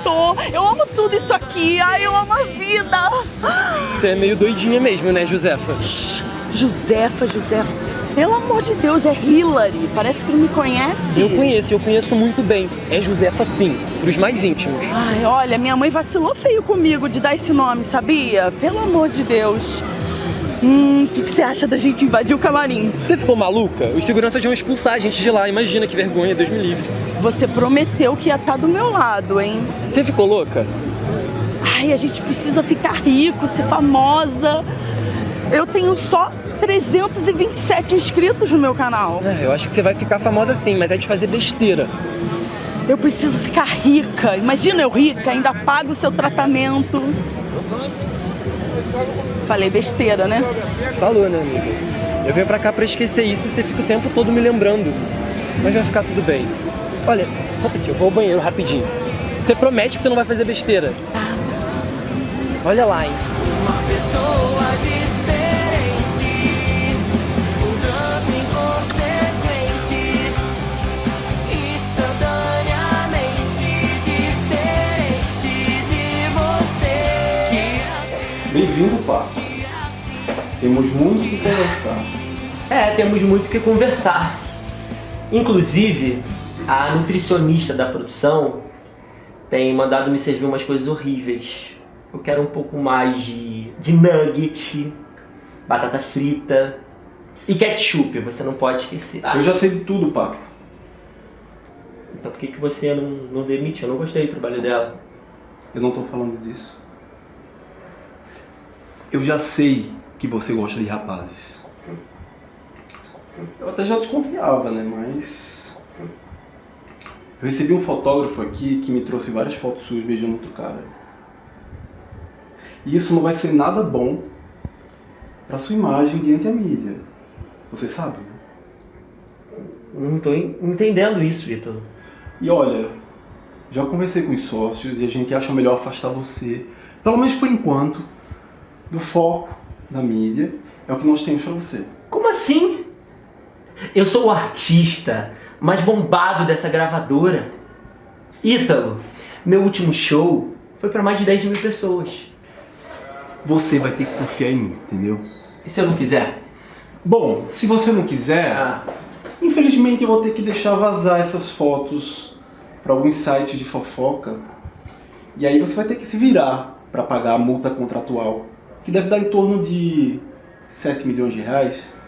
tô. Eu amo tudo isso aqui. Ai, eu amo a vida. Você é meio doidinha mesmo, né, Josefa? Shhh, Josefa. Pelo amor de Deus, é Hillary. Parece que não me conhece. Eu conheço muito bem. É Josefa sim, pros mais íntimos. Ai, olha, minha mãe vacilou feio comigo de dar esse nome, sabia? Pelo amor de Deus. O que você acha da gente invadir o camarim? Você ficou maluca? Os seguranças vão expulsar a gente de lá. Imagina que vergonha, Deus me livre. Você prometeu que ia estar do meu lado, hein? Você ficou louca? Ai, a gente precisa ficar rico, ser famosa. Eu tenho só 327 inscritos no meu canal. Eu acho que você vai ficar famosa sim, mas é de fazer besteira. Eu preciso ficar rica. Imagina eu rica, ainda pago o seu tratamento. Falei besteira, né? Falou, né, amiga? Eu venho pra cá pra esquecer isso e você fica o tempo todo me lembrando. Mas vai ficar tudo bem. Olha, solta aqui, eu vou ao banheiro rapidinho. Você promete que você não vai fazer besteira? Tá. Olha lá, hein? Uma pessoa diferente, um tanto inconsequente, instantaneamente diferente de você. Bem-vindo, Paco. Temos muito o que conversar. Temos muito o que conversar. Inclusive, a nutricionista da produção tem mandado me servir umas coisas horríveis. Eu quero um pouco mais de nugget, batata frita e ketchup, você não pode esquecer. Eu já sei de tudo, Paco. Então por que você não demite? Eu não gostei do trabalho dela. Eu não tô falando disso. Eu já sei que você gosta de rapazes. Eu até já desconfiava, né? Mas... eu recebi um fotógrafo aqui que me trouxe várias fotos suas beijando outro cara. E isso não vai ser nada bom pra sua imagem diante da mídia. Você sabe, né? Não tô entendendo isso, Vitor. E olha, já conversei com os sócios e a gente acha melhor afastar você, pelo menos por enquanto, do foco da mídia. É o que nós temos pra você. Como assim? Eu sou o artista mais bombado dessa gravadora. Ítalo, meu último show foi pra mais de 10 mil pessoas. Você vai ter que confiar em mim, entendeu? E se eu não quiser? Bom, se você não quiser, infelizmente eu vou ter que deixar vazar essas fotos para alguns sites de fofoca. E aí você vai ter que se virar para pagar a multa contratual, que deve dar em torno de 7 milhões de reais.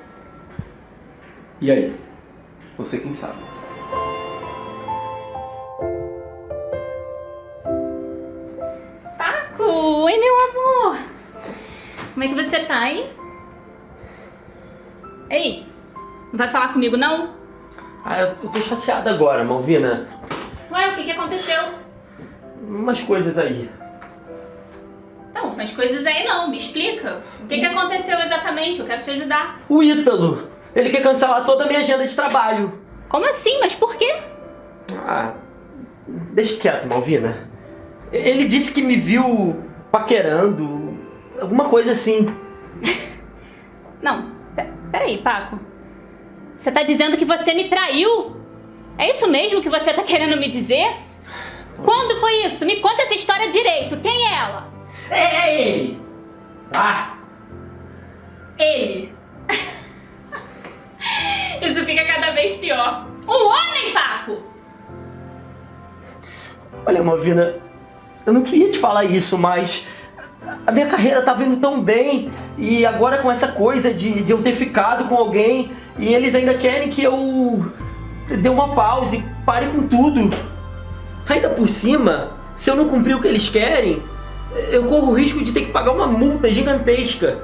E aí? Você quem sabe? Paco! Oi, meu amor! Como é que você tá, hein? Ei, não vai falar comigo, não? Eu tô chateado agora, Malvina. Ué, o que aconteceu? Umas coisas aí. Não, mas coisas aí não, me explica. O que aconteceu exatamente? Eu quero te ajudar. O Ítalo, ele quer cancelar toda a minha agenda de trabalho. Como assim? Mas por quê? Deixa quieto, Malvina. Ele disse que me viu paquerando, alguma coisa assim. Não, peraí, Paco. Você tá dizendo que você me traiu? É isso mesmo que você tá querendo me dizer? Quando foi isso? Me conta essa história direito. Quem é ela? É ele! Ele. Isso fica cada vez pior. Um homem, Paco! Olha, Malvina, eu não queria te falar isso, mas a minha carreira tava indo tão bem e agora com essa coisa de eu ter ficado com alguém e eles ainda querem que eu dê uma pausa e pare com tudo. Ainda por cima, se eu não cumprir o que eles querem, eu corro o risco de ter que pagar uma multa gigantesca.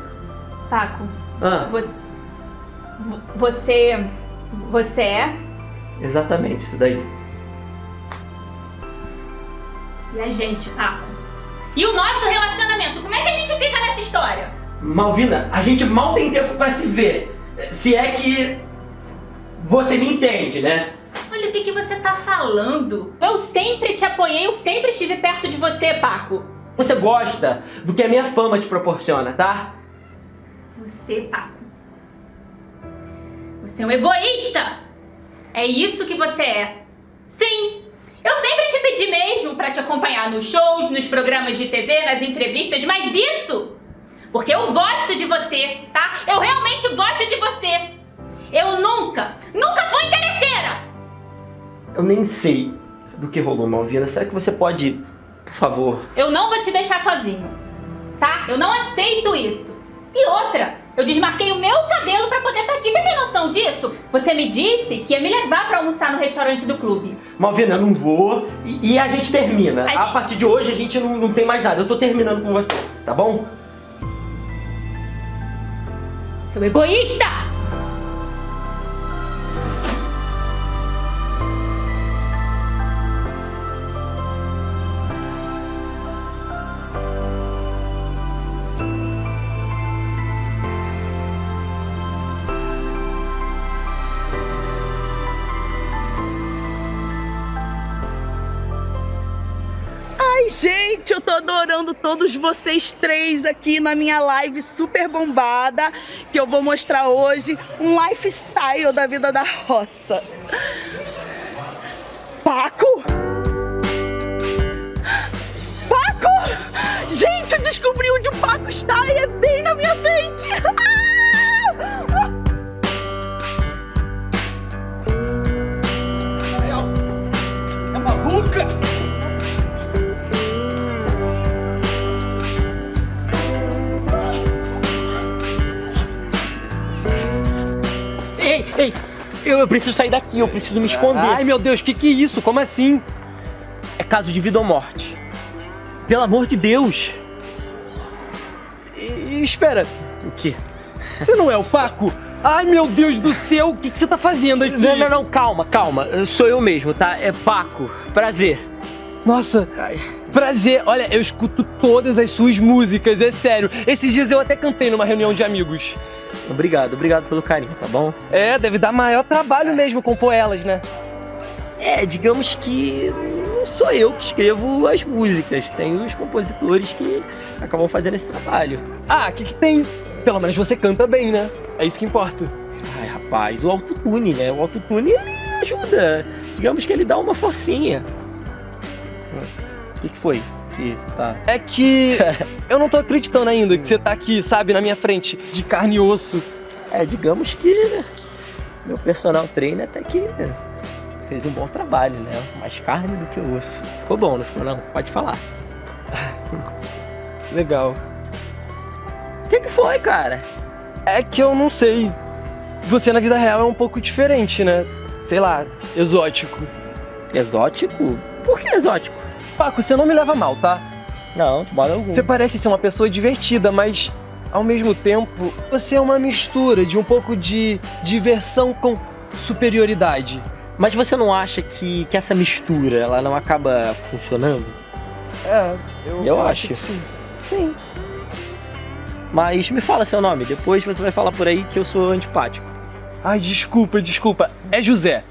Paco, Ah, você é? exatamente, isso daí. E a gente, Paco? E o nosso relacionamento? Como é que a gente fica nessa história? Malvina, a gente mal tem tempo pra se ver. Se é que você me entende, né? Olha o que você tá falando. Eu sempre te apoiei, eu sempre estive perto de você, Paco. Você gosta do que a minha fama te proporciona, tá? Você, Paco. Você é um egoísta. É isso que você é. Sim, Eu sempre te pedi mesmo pra te acompanhar nos shows, nos programas de TV, nas entrevistas, mas isso porque eu gosto de você, tá? Eu realmente gosto de você. Eu nunca fui interesseira. Eu nem sei do que rolou, Malvina. Será que você pode, por favor? Eu não vou te deixar sozinho, tá? Eu não aceito isso. E outra, eu desmarquei o meu cabelo pra poder estar aqui. Você tem noção disso? Você me disse que ia me levar pra almoçar no restaurante do clube. Malvina, eu não vou e a gente termina. A partir de hoje a gente não tem mais nada. Eu tô terminando com você, tá bom? Seu egoísta! Ai, gente, eu tô adorando todos vocês três aqui na minha live super bombada, que eu vou mostrar hoje um lifestyle da vida da roça. Paco? Paco? Gente, eu descobri onde o Paco está e é bem na minha frente. É maluca? Ei, eu preciso sair daqui, eu preciso me esconder. Ai, meu Deus, que é isso? Como assim? É caso de vida ou morte. Pelo amor de Deus. Espera, O quê? você não é o Paco? Ai, meu Deus do céu, o que você tá fazendo aqui? Não, calma. Sou eu mesmo, tá? É Paco. Prazer. Nossa, prazer. Olha, eu escuto todas as suas músicas, é sério. Esses dias eu até cantei numa reunião de amigos. Obrigado pelo carinho, tá bom? É, deve dar maior trabalho mesmo compor elas, né? É, digamos que não sou eu que escrevo as músicas. Tem os compositores que acabam fazendo esse trabalho. Ah, o que tem? Pelo menos você canta bem, né? É isso que importa. Ai, rapaz, o autotune, né? O autotune, ele ajuda. Digamos que ele dá uma forcinha. O que foi? Que você tá... É que eu não tô acreditando ainda que você tá aqui, sabe, na minha frente, de carne e osso. É, digamos que meu personal trainer até que fez um bom trabalho, né? Mais carne do que osso. Ficou bom, não ficou não? Pode falar. Legal. O que foi, cara? É que eu não sei. Você na vida real é um pouco diferente, né? Sei lá, exótico. Exótico? Por que exótico? Paco, você não me leva mal, tá? Não, de modo algum. Você parece ser uma pessoa divertida, mas ao mesmo tempo você é uma mistura de um pouco de diversão com superioridade. Mas você não acha que essa mistura, ela não acaba funcionando? É, Eu acho. que sim. Sim. Mas me fala seu nome, depois você vai falar por aí que eu sou antipático. Ai, desculpa. É José.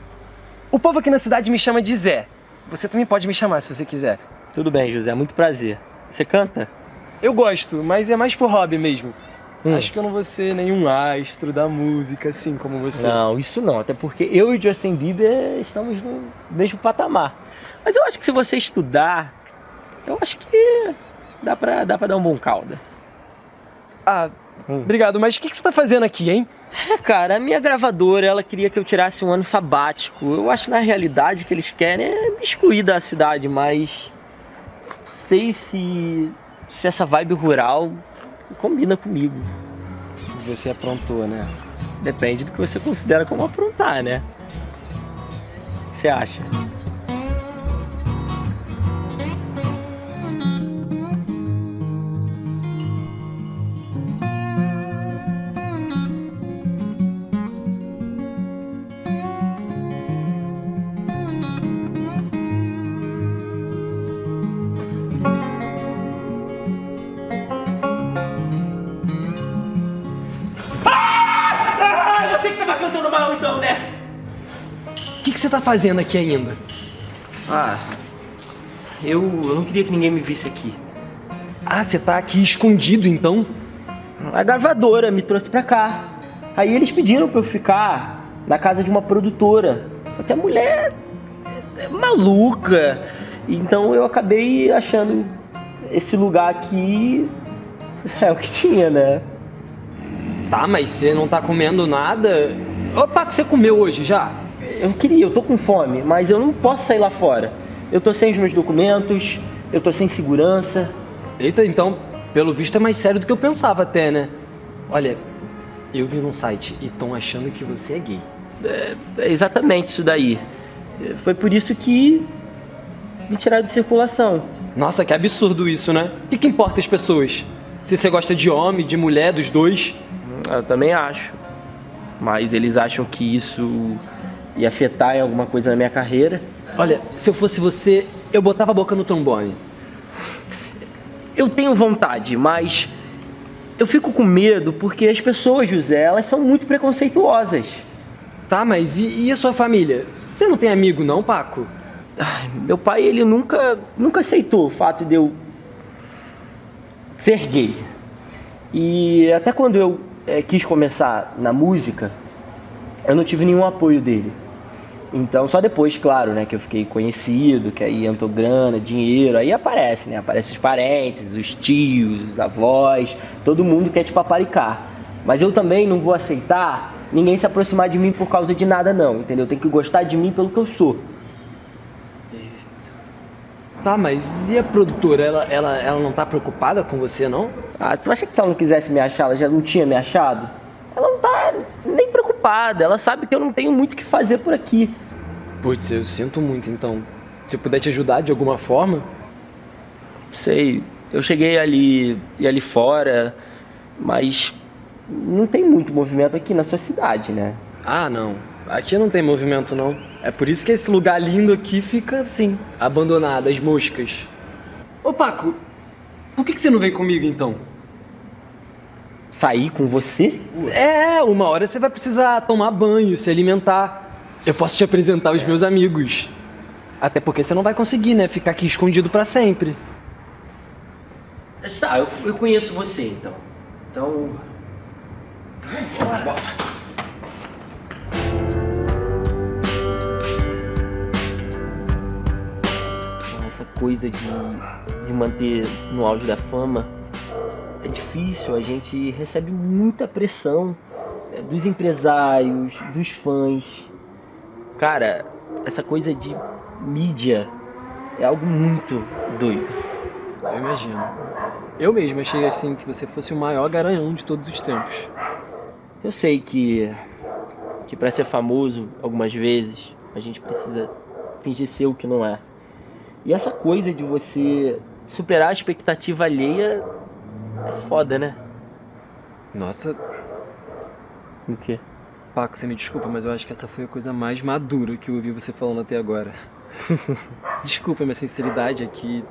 O povo aqui na cidade me chama de Zé. Você também pode me chamar se você quiser. Tudo bem, José, muito prazer. Você canta? Eu gosto, mas é mais por hobby mesmo. Hum. Acho que eu não vou ser nenhum astro da música, assim como você. Não, isso não, até porque eu e o Justin Bieber estamos no mesmo patamar. Mas eu acho que se você estudar, eu acho que dá pra dar um bom caldo. Ah, obrigado, mas o que você tá fazendo aqui, hein? É, cara, a minha gravadora, ela queria que eu tirasse um ano sabático. Eu acho, na realidade, que eles querem é me excluir da cidade, mas... não sei se essa vibe rural combina comigo. Você aprontou, né? Depende do que você considera como aprontar, né? O que você acha? Você que tava cantando mal então, né? O que você tá fazendo aqui ainda? Ah, eu não queria que ninguém me visse aqui. Ah, você tá aqui escondido, então? A gravadora me trouxe pra cá. Aí eles pediram pra eu ficar na casa de uma produtora. Só que a mulher é maluca. Então eu acabei achando esse lugar aqui é o que tinha, né? Tá, mas você não tá comendo nada? Ô, Paco, você comeu hoje já? Eu queria, eu tô com fome, mas eu não posso sair lá fora. Eu tô sem os meus documentos, eu tô sem segurança. Eita, então, pelo visto é mais sério do que eu pensava até, né? Olha, eu vi num site e estão achando que você é gay. É exatamente isso daí. Foi por isso que me tiraram de circulação. Nossa, que absurdo isso, né? O que importa as pessoas? Se você gosta de homem, de mulher, dos dois? Eu também acho. Mas eles acham que isso ia afetar em alguma coisa na minha carreira. Olha, se eu fosse você, eu botava a boca no trombone. Eu tenho vontade, mas eu fico com medo porque as pessoas, José, elas são muito preconceituosas. Tá, mas e a sua família? Você não tem amigo não, Paco? Ai, meu pai, ele nunca aceitou o fato de eu ser gay. E até quando eu quis começar na música, eu não tive nenhum apoio dele. Então só depois, claro, né, que eu fiquei conhecido, que aí entrou grana, dinheiro, aí aparece, né? Aparece os parentes, os tios, os avós, todo mundo quer te paparicar. Mas eu também não vou aceitar ninguém se aproximar de mim por causa de nada não, entendeu? Tem que gostar de mim pelo que eu sou. Tá, mas e a produtora? Ela não tá preocupada com você, não? Ah, tu acha que se ela não quisesse me achar, ela já não tinha me achado? Ela não tá nem preocupada, ela sabe que eu não tenho muito o que fazer por aqui. Putz, eu sinto muito, então. Se eu puder te ajudar de alguma forma? Sei, eu cheguei ali fora, mas não tem muito movimento aqui na sua cidade, né? Ah, não. Aqui não tem movimento, não. É por isso que esse lugar lindo aqui fica, assim, abandonado, as moscas. Ô, Paco, por que você não vem comigo, então? Sair com você? É, uma hora você vai precisar tomar banho, se alimentar. Eu posso te apresentar os meus amigos. Até porque você não vai conseguir, né? Ficar aqui escondido pra sempre. Tá, eu conheço você, então. Então... Bora. Essa coisa de manter no auge da fama é difícil, a gente recebe muita pressão dos empresários, dos fãs. Cara, essa coisa de mídia é algo muito doido. Eu imagino. Eu mesmo achei assim que você fosse o maior garanhão de todos os tempos. Eu sei que para ser famoso, algumas vezes, a gente precisa fingir ser o que não é. E essa coisa de você superar a expectativa alheia é foda, né? Nossa, O quê? Paco, você me desculpa, mas eu acho que essa foi a coisa mais madura que eu ouvi você falando até agora. Desculpa, minha sinceridade é que...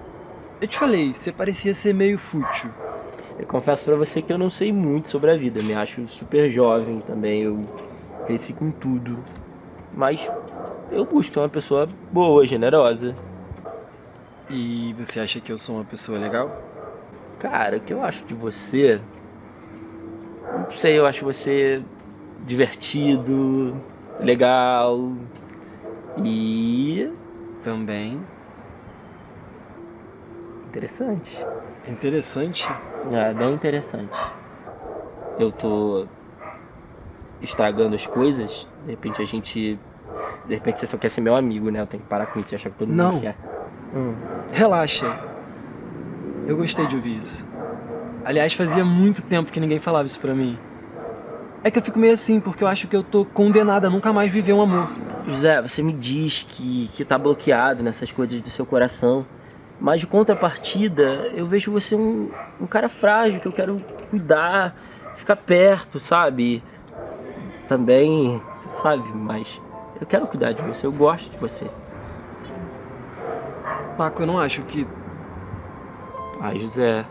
Eu te falei, você parecia ser meio fútil. Eu confesso pra você que eu não sei muito sobre a vida, me acho super jovem também, eu cresci com tudo. Mas eu busco uma pessoa boa, generosa. E você acha que eu sou uma pessoa legal? Cara, o que eu acho de você... Não sei, eu acho você divertido, legal e... Também. interessante. Interessante? É, bem interessante. Eu tô estragando as coisas, de repente a gente... De repente você só quer ser meu amigo, né? Eu tenho que parar com isso e achar que todo Não. mundo quer. Relaxa. Eu gostei de ouvir isso. Aliás, fazia muito tempo que ninguém falava isso pra mim. É que eu fico meio assim, porque eu acho que eu tô condenada a nunca mais viver um amor. José, você me diz que tá bloqueado nessas coisas do seu coração. Mas de contrapartida, eu vejo você um cara frágil, que eu quero cuidar, ficar perto, sabe? Também, você sabe, mas eu quero cuidar de você, eu gosto de você. Paco, eu não acho que... Ai, José,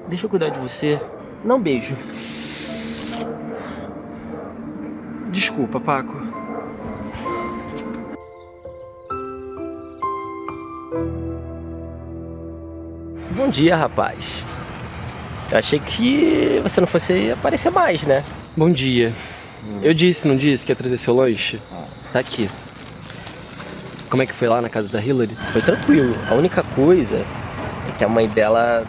deixa eu cuidar de você. Não beijo. Desculpa, Paco. Bom dia, rapaz. Eu achei que você não fosse aparecer mais, né? Bom dia. Eu disse, não disse que ia trazer seu lanche? Tá aqui. Como é que foi lá na casa da Hillary? Foi tranquilo. A única coisa é que a mãe dela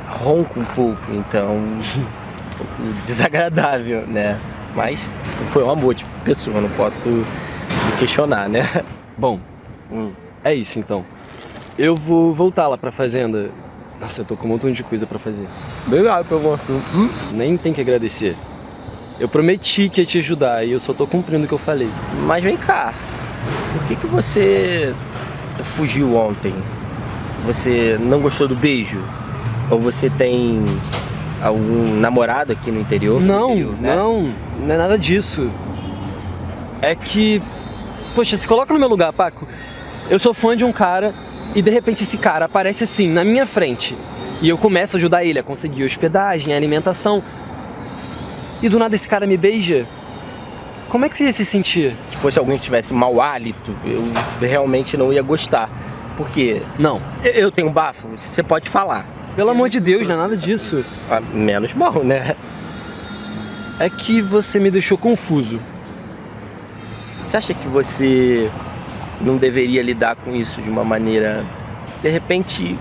ronca um pouco, então um pouco desagradável, né? Mas foi um amor de pessoa, não posso me questionar, né? Bom, é isso então. Eu vou voltar lá pra fazenda. Nossa, eu tô com um montão de coisa pra fazer. Obrigado pelo assunto. Nem tem que agradecer. Eu prometi que ia te ajudar e eu só tô cumprindo o que eu falei. Mas vem cá, por que você fugiu ontem? Você não gostou do beijo? Ou você tem algum namorado aqui no interior? Não, né? não é nada disso. É que... Poxa, se coloca no meu lugar, Paco. Eu sou fã de um cara e de repente esse cara aparece assim, na minha frente. E eu começo a ajudar ele a conseguir hospedagem, alimentação. E do nada esse cara me beija. Como é que você ia se sentir? Se fosse alguém que tivesse mau hálito, eu realmente não ia gostar. Porque Não, eu tenho bafo, você pode falar. pelo amor de Deus, não é nada disso. Ah, menos mal, né? É que você me deixou confuso. Você acha que você não deveria lidar com isso de uma maneira, de repente,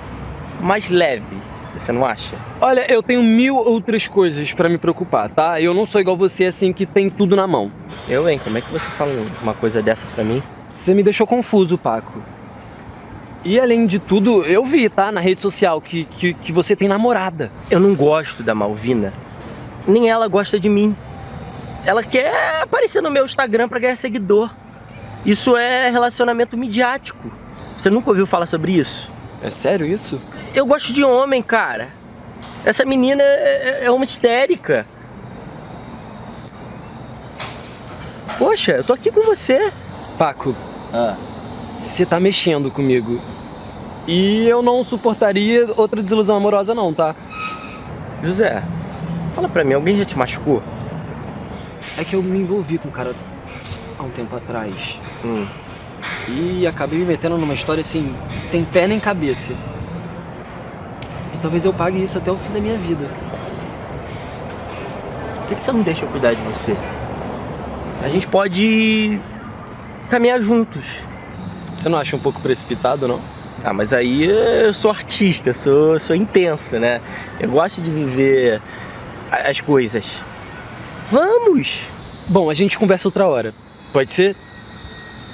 mais leve? Você não acha? Olha, eu tenho 1000 outras coisas pra me preocupar, tá? Eu não sou igual você assim que tem tudo na mão. Eu, hein? Como é que você fala uma coisa dessa pra mim? Você me deixou confuso, Paco. E além de tudo, eu vi, tá? Na rede social que você tem namorada. Eu não gosto da Malvina. Nem ela gosta de mim. Ela quer aparecer no meu Instagram pra ganhar seguidor. Isso é relacionamento midiático. Você nunca ouviu falar sobre isso? É sério isso? Eu gosto de homem, cara. Essa menina é uma histérica. Poxa, eu tô aqui com você. Paco, você tá mexendo comigo. E eu não suportaria outra desilusão amorosa não, tá? José, fala pra mim, alguém já te machucou? É que eu me envolvi com um cara há um tempo atrás. E acabei me metendo numa história assim, sem pé nem cabeça. E talvez eu pague isso até o fim da minha vida. Por que você não deixa eu cuidar de você? A gente pode caminhar juntos. Você não acha um pouco precipitado, não? Ah, mas aí eu sou artista, sou intenso, né? Eu gosto de viver as coisas. Vamos! Bom, a gente conversa outra hora. Pode ser?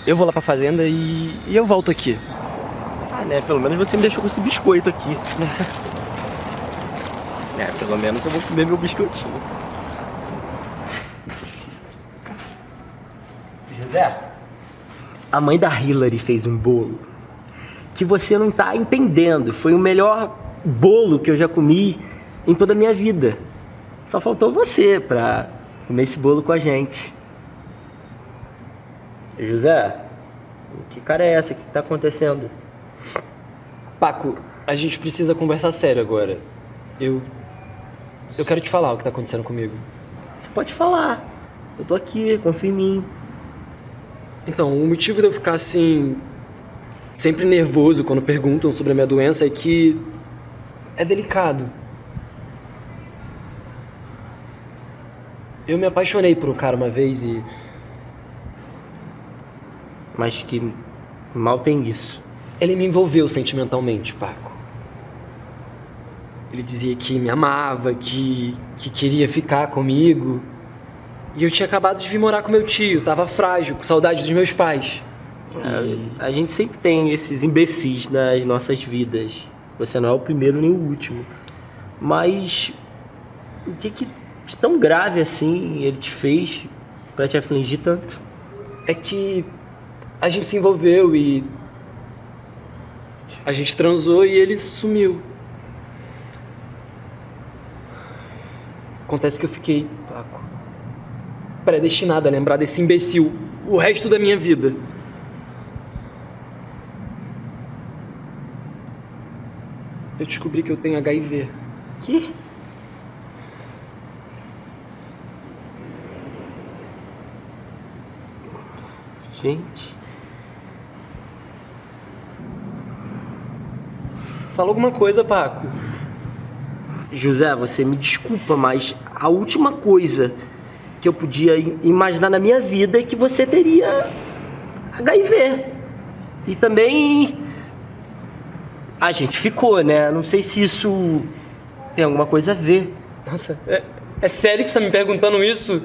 Eu vou lá pra fazenda e eu volto aqui. Ah, né? Pelo menos você me deixou com esse biscoito aqui. Pelo menos eu vou comer meu biscoitinho. José, a mãe da Hillary fez um bolo que você não tá entendendo. Foi o melhor bolo que eu já comi em toda a minha vida. Só faltou você pra comer esse bolo com a gente. José, que cara é essa? O que tá acontecendo? Paco, a gente precisa conversar sério agora. Eu quero te falar o que tá acontecendo comigo. Você pode falar. Eu tô aqui, confia em mim. Então, o motivo de eu ficar assim, sempre nervoso quando perguntam sobre a minha doença é que é delicado. Eu me apaixonei por um cara uma vez e... Mas que mal tem isso. ele me envolveu sentimentalmente, Paco. Ele dizia que me amava, que queria ficar comigo. E eu tinha acabado de vir morar com meu tio, tava frágil, com saudade dos meus pais. A gente sempre tem esses imbecis nas nossas vidas. Você não é o primeiro nem o último. Mas o que de tão grave assim ele te fez pra te afligir tanto? É que a gente se envolveu e a gente transou e ele sumiu. Acontece que eu fiquei, Paco, predestinado a lembrar desse imbecil o resto da minha vida. Eu descobri que eu tenho HIV. Que? Gente. Fala alguma coisa, Paco. José, você me desculpa, mas a última coisa que eu podia imaginar na minha vida é que você teria HIV. E também a gente ficou, né? Não sei se isso tem alguma coisa a ver. Nossa, é sério que você tá me perguntando isso?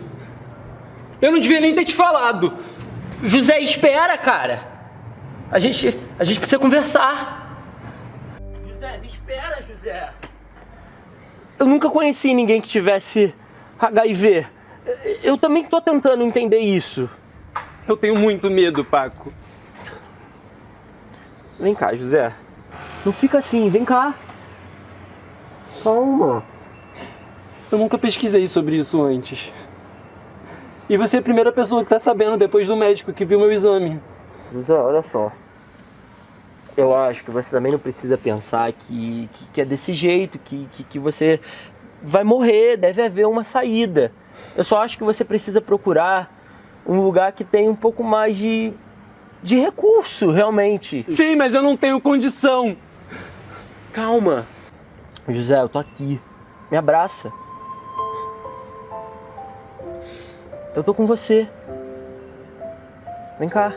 Eu não devia nem ter te falado. José, espera, cara. A gente precisa conversar. José, me espera, José. Eu nunca conheci ninguém que tivesse HIV. Eu também tô tentando entender isso. Eu tenho muito medo, Paco. Vem cá, José. Não fica assim, vem cá. Calma. Eu nunca pesquisei sobre isso antes. E você é a primeira pessoa que tá sabendo depois do médico que viu meu exame. José, olha só. Eu acho que você também não precisa pensar que é desse jeito, que você vai morrer, deve haver uma saída. Eu só acho que você precisa procurar um lugar que tenha um pouco mais de recurso, realmente. Sim, mas eu não tenho condição. Calma. José, eu tô aqui. Me abraça. Eu tô com você. Vem cá.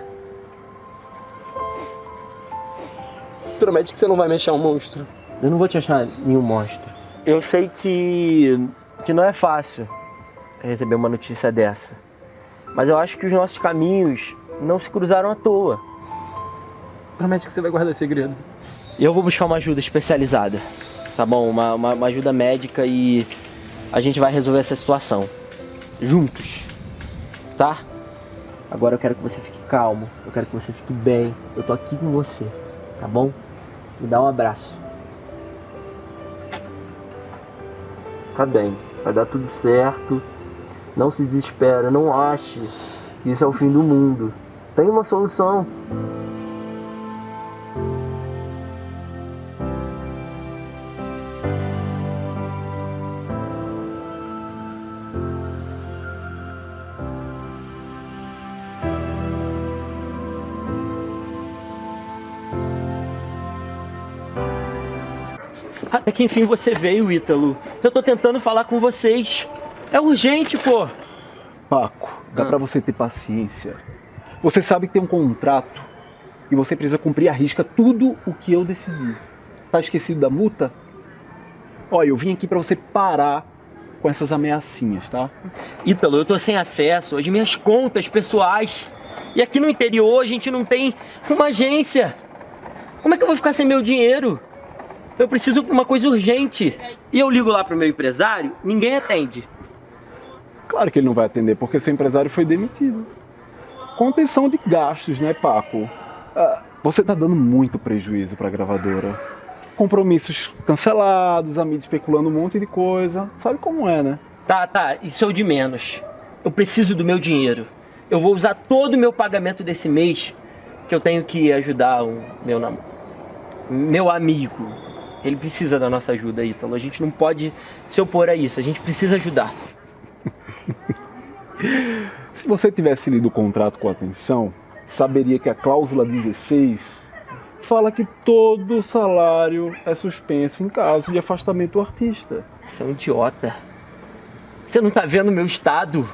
Promete que você não vai me achar um monstro. Eu não vou te achar nenhum monstro. Eu sei que não é fácil receber uma notícia dessa. Mas eu acho que os nossos caminhos não se cruzaram à toa. Promete que você vai guardar esse segredo. E eu vou buscar uma ajuda especializada, tá bom? Uma ajuda médica e a gente vai resolver essa situação. Juntos, tá? Agora eu quero que você fique calmo, eu quero que você fique bem. Eu tô aqui com você, tá bom? Me dá um abraço. Tá bem, vai dar tudo certo. Não se desespera, não ache que isso é o fim do mundo. Tem uma solução. Até que enfim você veio, Ítalo. Eu tô tentando falar com vocês. É urgente, pô. Paco, dá pra você ter paciência. Você sabe que tem um contrato e você precisa cumprir à risca tudo o que eu decidi. Tá esquecido da multa? Olha, eu vim aqui pra você parar com essas ameaçinhas, tá? Ítalo, eu tô sem acesso às minhas contas pessoais. E aqui no interior a gente não tem uma agência. Como é que eu vou ficar sem meu dinheiro? Eu preciso de uma coisa urgente. E eu ligo lá pro meu empresário, ninguém atende. Claro que ele não vai atender, porque seu empresário foi demitido. Contenção de gastos, né, Paco? Você tá dando muito prejuízo pra gravadora. Compromissos cancelados, a mídia especulando um monte de coisa. Sabe como é, né? Tá, isso é o de menos. Eu preciso do meu dinheiro. Eu vou usar todo o meu pagamento desse mês, que eu tenho que ajudar o meu amigo. Ele precisa da nossa ajuda, Ítalo. A gente não pode se opor a isso, a gente precisa ajudar. Se você tivesse lido o contrato com atenção, saberia que a cláusula 16 fala que todo salário é suspenso em caso de afastamento do artista. Você é um idiota. Você não tá vendo o meu estado?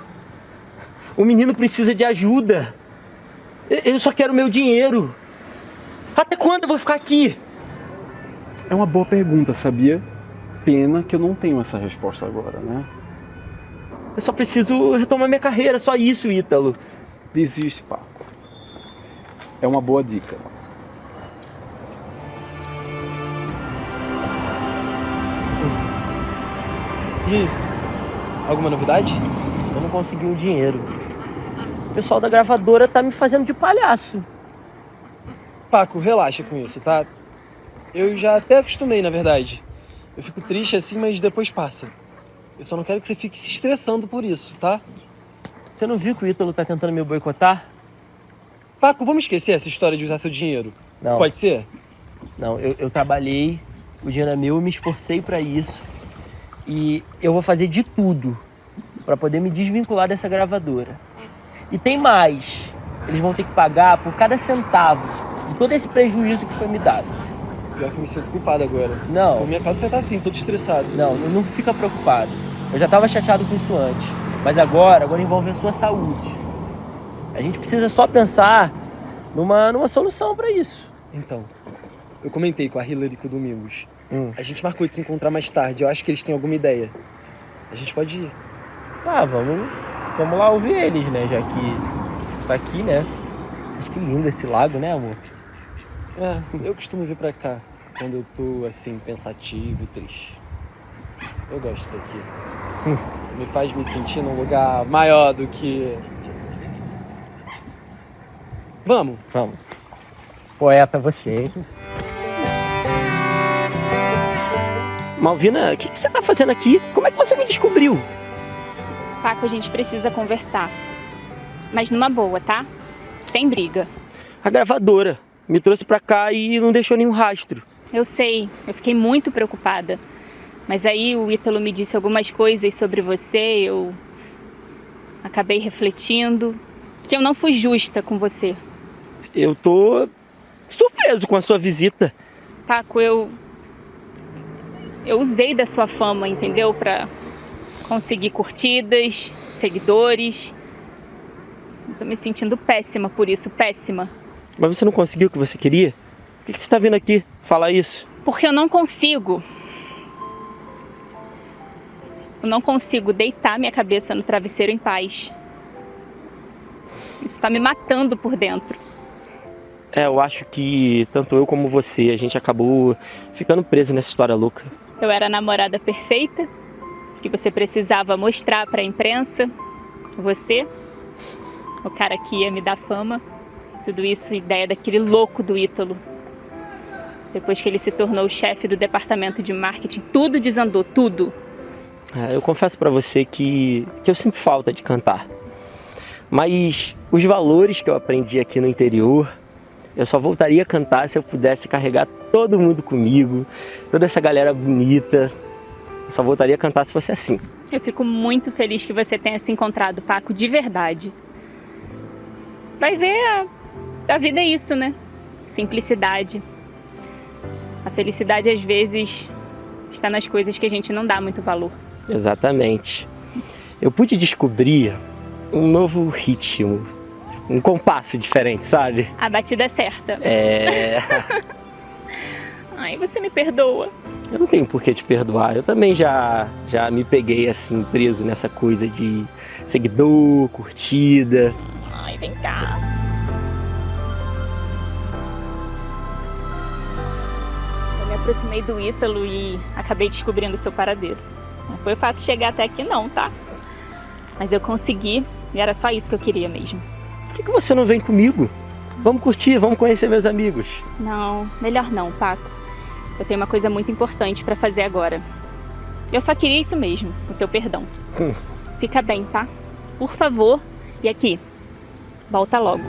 O menino precisa de ajuda. Eu só quero o meu dinheiro. Até quando eu vou ficar aqui? É uma boa pergunta, sabia? Pena que eu não tenho essa resposta agora, né? Eu só preciso retomar minha carreira, só isso, Ítalo. Desiste, Paco. É uma boa dica. E alguma novidade? Eu não consegui o dinheiro. O pessoal da gravadora tá me fazendo de palhaço. Paco, relaxa com isso, tá? Eu já até acostumei, na verdade. Eu fico triste assim, mas depois passa. Eu só não quero que você fique se estressando por isso, tá? Você não viu que o Ítalo tá tentando me boicotar? Paco, vamos esquecer essa história de usar seu dinheiro. Não. Pode ser? Não, eu trabalhei, o dinheiro é meu, eu me esforcei pra isso. E eu vou fazer de tudo pra poder me desvincular dessa gravadora. E tem mais. Eles vão ter que pagar por cada centavo de todo esse prejuízo que foi me dado. Pior que eu me sinto culpado agora. Não. Por minha causa você tá assim, todo estressado. Não fica preocupado. Eu já tava chateado com isso antes. Mas agora envolve a sua saúde. A gente precisa só pensar numa solução pra isso. Então, eu comentei com a Hillary e com o Domingos. A gente marcou de se encontrar mais tarde. Eu acho que eles têm alguma ideia. A gente pode ir. Tá, vamos lá ouvir eles, né? Já que está aqui, né? Acho que lindo esse lago, né, amor? Eu costumo vir pra cá quando eu tô, assim, pensativo e triste. Eu gosto daqui. Me faz me sentir num lugar maior do que... Vamos! Vamos. Poeta você, hein? Malvina, o que você tá fazendo aqui? Como é que você me descobriu? Paco, a gente precisa conversar. Mas numa boa, tá? Sem briga. A gravadora me trouxe pra cá e não deixou nenhum rastro. Eu sei, eu fiquei muito preocupada. Mas aí o Ítalo me disse algumas coisas sobre você, eu acabei refletindo que eu não fui justa com você. Eu tô surpreso com a sua visita. Paco, eu usei da sua fama, entendeu? Pra conseguir curtidas, seguidores. Eu tô me sentindo péssima por isso, péssima. Mas você não conseguiu o que você queria? Por que você tá vindo aqui falar isso? Porque eu não consigo. Eu não consigo deitar minha cabeça no travesseiro em paz. Isso tá me matando por dentro. Eu acho que tanto eu como você, a gente acabou ficando preso nessa história louca. Eu era a namorada perfeita, que você precisava mostrar pra imprensa. Você, o cara que ia me dar fama. Tudo isso ideia daquele louco do Ítalo. Depois que ele se tornou o chefe do departamento de marketing, tudo desandou, tudo. Eu confesso pra você que eu sinto falta de cantar. Mas os valores que eu aprendi aqui no interior, eu só voltaria a cantar se eu pudesse carregar todo mundo comigo, toda essa galera bonita. Eu só voltaria a cantar se fosse assim. Eu fico muito feliz que você tenha se encontrado, Paco, de verdade. Vai ver, a vida é isso, né? Simplicidade. A felicidade, às vezes, está nas coisas que a gente não dá muito valor. Exatamente. Eu pude descobrir um novo ritmo, um compasso diferente, sabe? A batida é certa. Ai, você me perdoa. Eu não tenho por que te perdoar. Eu também já me peguei assim, preso nessa coisa de seguidor, curtida. Ai, vem cá. Eu me aproximei do Ítalo e acabei descobrindo o seu paradeiro. Não foi fácil chegar até aqui não, tá? Mas eu consegui e era só isso que eu queria mesmo. Por que você não vem comigo? Vamos curtir, vamos conhecer meus amigos. Não, melhor não, Paco. Eu tenho uma coisa muito importante pra fazer agora. Eu só queria isso mesmo, o seu perdão. Fica bem, tá? Por favor. E aqui, volta logo.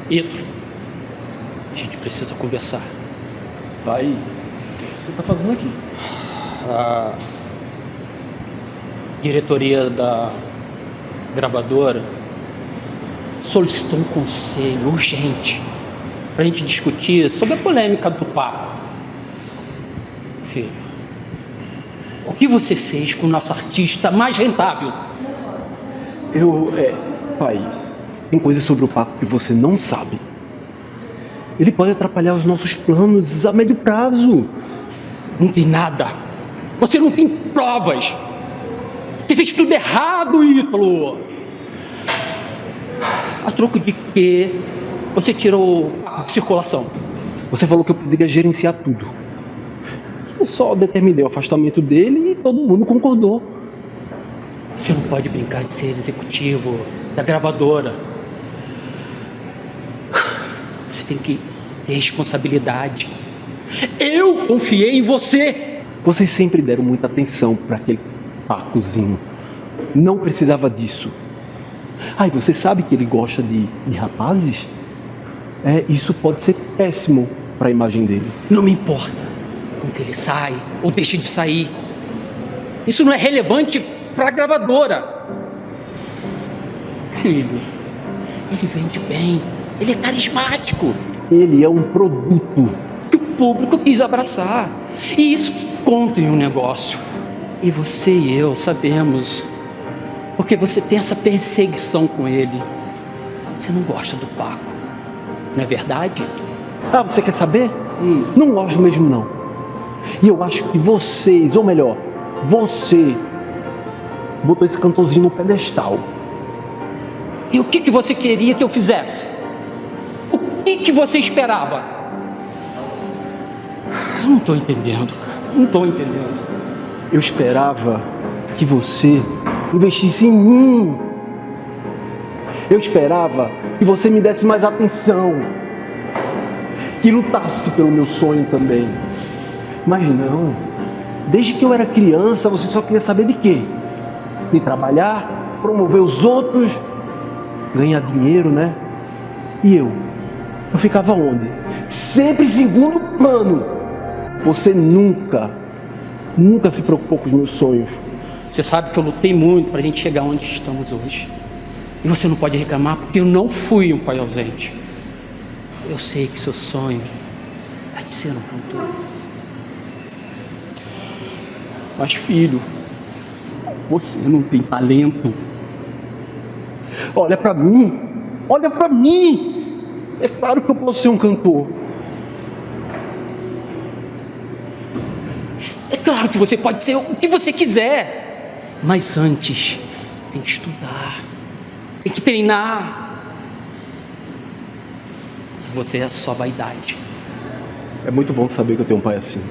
Ítalo, a gente precisa conversar. Pai, o que você tá fazendo aqui? A diretoria da gravadora solicitou um conselho urgente pra gente discutir sobre a polêmica do Paco. Filho, o que você fez com o nosso artista mais rentável? Pai, tem coisas sobre o Paco que você não sabe. Ele pode atrapalhar os nossos planos a médio prazo. Não tem nada. Você não tem provas. Você fez tudo errado, Ítalo. A troco de quê? Você tirou a circulação. Você falou que eu poderia gerenciar tudo. Eu só determinei o afastamento dele e todo mundo concordou. Você não pode brincar de ser executivo da gravadora. Você tem que ter responsabilidade. Eu confiei em você. Vocês sempre deram muita atenção para aquele Pacozinho. Não precisava disso. E você sabe que ele gosta de rapazes? Isso pode ser péssimo para a imagem dele. Não me importa com que ele sai ou deixe de sair. Isso não é relevante para a gravadora. Filho, ele vende bem. Ele é carismático. Ele é um produto. Que o público quis abraçar. E isso conta em um negócio. E você e eu sabemos, porque você tem essa perseguição com ele. Você não gosta do Paco, não é verdade? Ah, você quer saber? Não gosto mesmo, não. E eu acho que vocês, ou melhor, você botou esse cantorzinho no pedestal. E o que você queria que eu fizesse? O que você esperava? Eu não estou entendendo, cara. Não estou entendendo. Eu esperava que você investisse em mim. Eu esperava que você me desse mais atenção, que lutasse pelo meu sonho também. Mas não. Desde que eu era criança, você só queria saber de quê? De trabalhar, promover os outros, ganhar dinheiro, né? E eu ficava onde? Sempre em segundo plano. Você nunca se preocupou com os meus sonhos. Você sabe que eu lutei muito pra gente chegar onde estamos hoje. E você não pode reclamar porque eu não fui um pai ausente. Eu sei que seu sonho é de ser um cantor. Mas filho, você não tem talento. Olha pra mim, olha pra mim. É claro que eu posso ser um cantor. É claro que você pode ser o que você quiser. Mas antes, tem que estudar. Tem que treinar. Você é só vaidade. É muito bom saber que eu tenho um pai assim.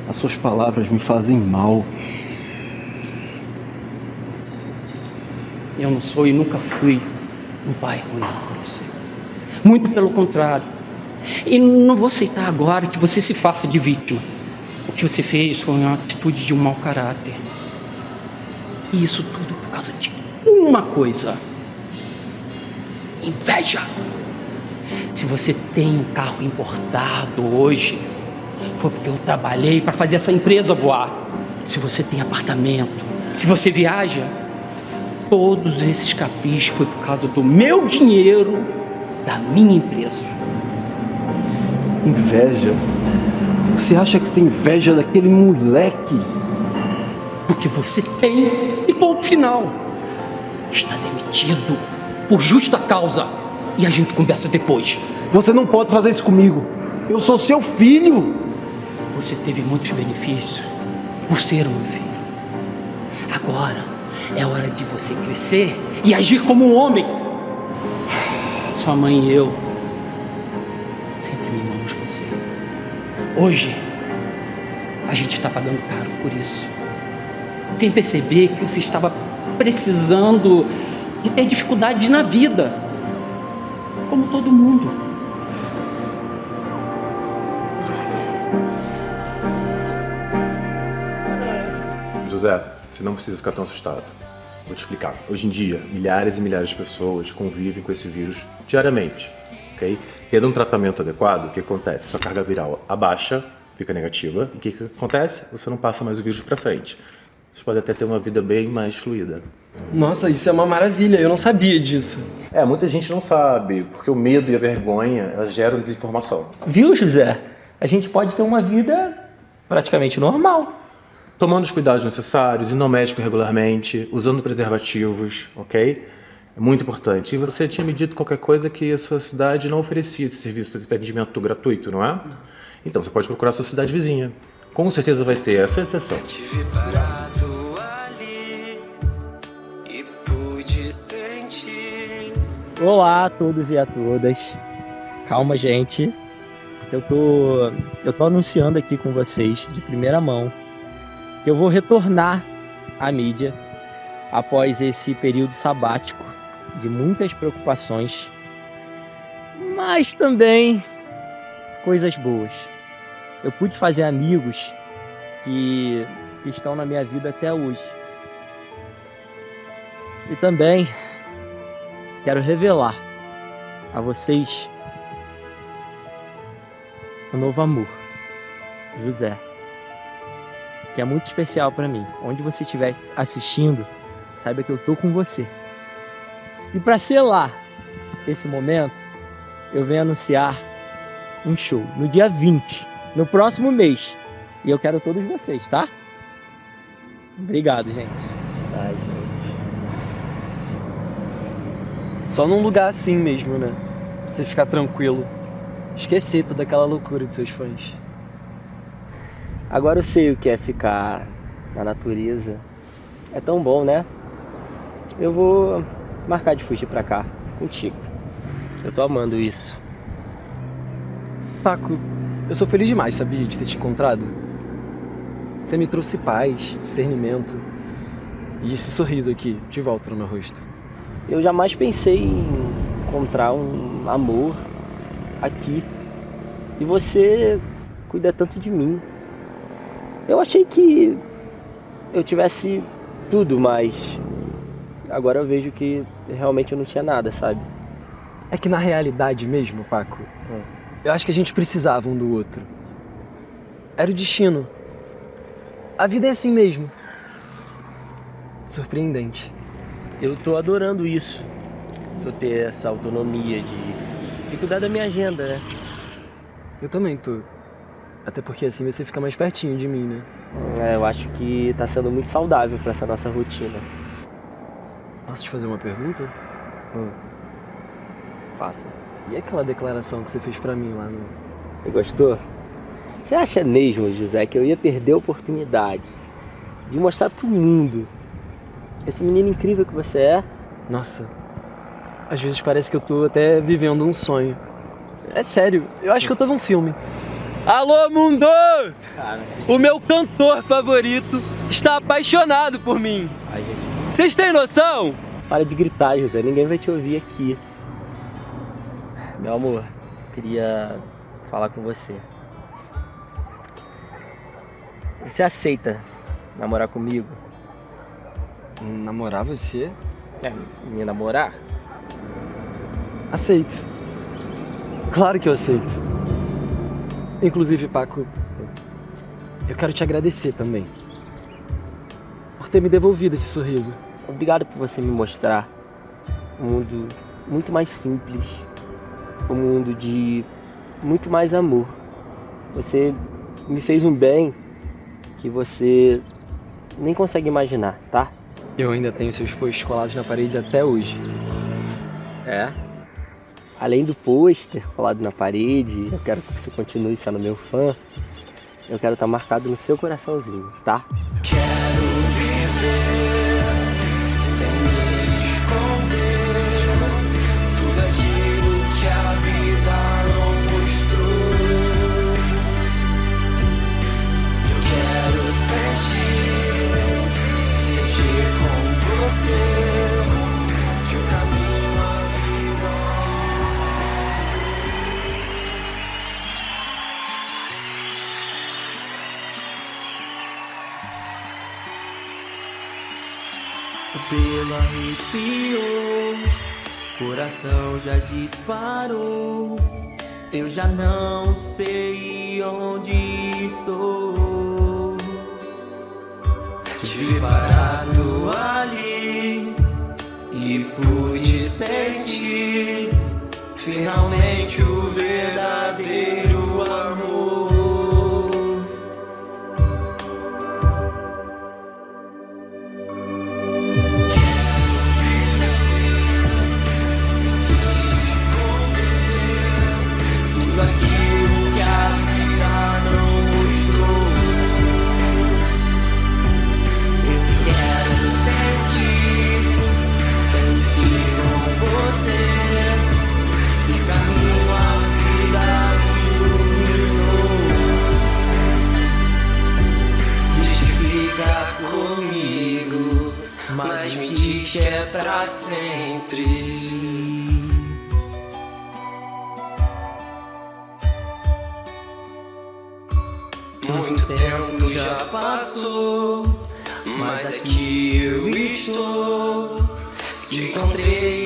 As suas palavras me fazem mal. Eu não sou e nunca fui um pai ruim para você. Muito pelo contrário. E não vou aceitar agora que você se faça de vítima. O que você fez foi uma atitude de um mau caráter. E isso tudo por causa de uma coisa: inveja. Se você tem um carro importado hoje, foi porque eu trabalhei para fazer essa empresa voar. Se você tem apartamento, se você viaja, todos esses caprichos foi por causa do meu dinheiro, da minha empresa. Inveja? Você acha que tem inveja daquele moleque? Porque você tem, e ponto final. Está demitido por justa causa. E a gente conversa depois. Você não pode fazer isso comigo. Eu sou seu filho. Você teve muitos benefícios por ser o meu filho. Agora é hora de você crescer e agir como um homem. Sua mãe e eu sempre mimamos você. Hoje a gente está pagando caro por isso, sem perceber que você estava precisando de ter dificuldades na vida, como todo mundo. José, você não precisa ficar tão assustado. Vou te explicar. Hoje em dia, milhares e milhares de pessoas convivem com esse vírus diariamente, ok? Tendo um tratamento adequado, o que acontece? Sua carga viral abaixa, fica negativa, e o que acontece? Você não passa mais o vírus para frente. Você pode até ter uma vida bem mais fluida. Nossa, isso é uma maravilha, eu não sabia disso. Muita gente não sabe, porque o medo e a vergonha, elas geram desinformação. Viu, José? A gente pode ter uma vida praticamente normal. Tomando os cuidados necessários, indo ao médico regularmente, usando preservativos, ok? É muito importante. E você tinha me dito qualquer coisa que a sua cidade não oferecia esse serviço, esse atendimento gratuito, não é? Então você pode procurar a sua cidade vizinha. Com certeza vai ter, essa é a exceção. Tive parado ali e pude sentir. Olá a todos e a todas. Calma, gente. Eu tô anunciando aqui com vocês, de primeira mão, que eu vou retornar à mídia após esse período sabático de muitas preocupações, mas também coisas boas. Eu pude fazer amigos que estão na minha vida até hoje. E também quero revelar a vocês o novo amor, José, que é muito especial para mim. Onde você estiver assistindo, saiba que eu tô com você. E para selar esse momento, eu venho anunciar um show no dia 20, no próximo mês. E eu quero todos vocês, tá? Obrigado, gente. Ai, gente. Só num lugar assim mesmo, né? Pra você ficar tranquilo. Esquecer toda aquela loucura de seus fãs. Agora eu sei o que é ficar na natureza. É tão bom, né? Eu vou marcar de fugir pra cá, contigo. Eu tô amando isso. Paco, eu sou feliz demais, sabia, de ter te encontrado. Você me trouxe paz, discernimento e esse sorriso aqui, de volta no meu rosto. Eu jamais pensei em encontrar um amor aqui. E você cuida tanto de mim. Eu achei que eu tivesse tudo, mas agora eu vejo que realmente eu não tinha nada, sabe? É que na realidade mesmo, Paco, eu acho que a gente precisava um do outro. Era o destino. A vida é assim mesmo. Surpreendente. Eu tô adorando isso. Eu ter essa autonomia de cuidar da minha agenda, né? Eu também tô. Até porque assim você fica mais pertinho de mim, né? Eu acho que tá sendo muito saudável pra essa nossa rotina. Posso te fazer uma pergunta? Faça. E aquela declaração que você fez pra mim lá no... Você gostou? Você acha mesmo, José, que eu ia perder a oportunidade de mostrar pro mundo esse menino incrível que você é? Nossa, às vezes parece que eu tô até vivendo um sonho. É sério, eu acho que eu tô num filme. Alô, mundo! Cara, o meu cantor favorito está apaixonado por mim. Ai, gente. Vocês têm noção? Para de gritar, José, ninguém vai te ouvir aqui. Meu amor, queria falar com você. Você aceita namorar comigo? Namorar você? Me namorar? Aceito. Claro que eu aceito. Inclusive, Paco, eu quero te agradecer também por ter me devolvido esse sorriso. Obrigado por você me mostrar um mundo muito mais simples, um mundo de muito mais amor. Você me fez um bem que você nem consegue imaginar, tá? Eu ainda tenho seus posts colados na parede até hoje. É? Além do pôster colado na parede, eu quero que você continue sendo meu fã. Eu quero estar marcado no seu coraçãozinho, tá? Quero viver sem me esconder tudo aquilo que a vida não mostrou. Eu quero sentir com você que o caminho à vida. O pelo arrepiou, coração já disparou. Eu já não sei onde estou. Te vi parado ali e pude sentir finalmente o verdadeiro amor. Mas me diz que é pra sempre. Muito tempo já passou, mas aqui eu estou. Te encontrei